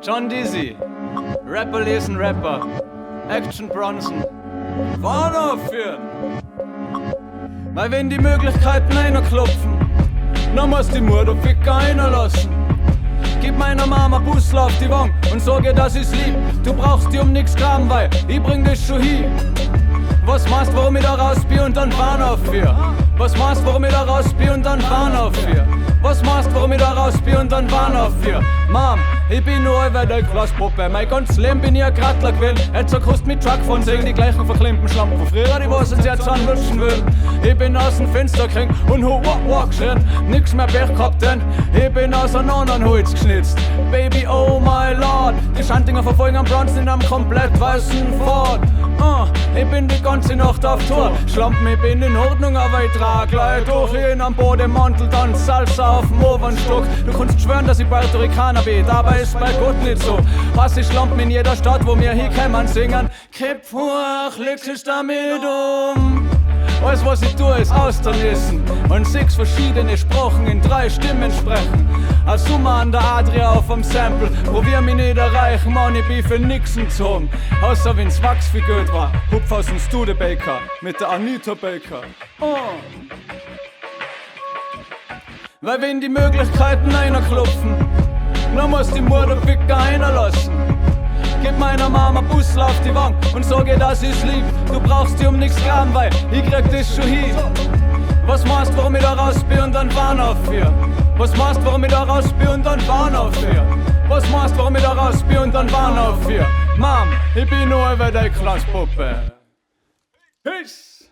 John Dizzy, Rapper lesen Rapper, Action Bronson, Warner führen. Weil wenn die Möglichkeiten einer klopfen, dann muss die Mutter Ficker einer lassen. Gib meiner Mama Bussel auf die Wange und sage, dass ich's lieb. Du brauchst dir um nix graben, weil ich bring dich schon hin. Was meinst, warum ich da raus bin und dann fahren auf vier? Was meinst, warum ich da raus bin und dann fahren auf vier? Was meinst, warum ich da raus bin und dann fahren auf vier? Mom, ich bin nur eine Klasspuppe. Mein ganzes Leben bin ich ein Krattler gewesen. Jetzt kostet mit Truck von sehen die gleichen verklimmten Schlampen von früher, die was uns jetzt anlutschen will. Ich bin aus dem Fenster gekriegt und geschrien. Nix mehr Pech gehabt, denn ich bin aus einem anderen Holz geschnitzt. Baby, oh my lord, die Schandinger verfolgen am Bronson in einem komplett weißen Ford. Ich bin die ganze Nacht auf Tour. Schlampen, ich bin in Ordnung, aber ich trag Leid durch. Ich am Bodenmantel, dann Salsa auf dem Ofenstock. Du kannst schwören, dass ich Puerto Ricaner bin, dabei ist bei Gott nicht so. Was ich Schlampen in jeder Stadt, wo wir hinkommen, singen. Kipp hoch, leg dich damit um. Alles was ich tue ist austerlesen und 6 verschiedene Sprachen in 3 Stimmen sprechen. Als Summe an der Adria auf dem Sample, probier mich nicht erreichen, Mann, ich bin für nix gezogen. Außer wenn's Wachs für Geld war, hupf aus dem Studebaker mit der Anita Baker. Weil wenn die Möglichkeiten einer klopfen, dann muss die Mutter Ficker einer lassen. Gib meiner Mama Bussel auf die Wange und sag ihr, dass ich's lieb. Du brauchst dir um nix graben, weil ich krieg das schon hin. Was meinst, warum ich da raus bin und dann fahren auf vier? Was meinst, warum ich da raus bin und dann fahren auf vier? Was meinst, warum ich da raus bin und dann fahren auf vier? Mom, ich bin nur eine Klasspuppe. Peace!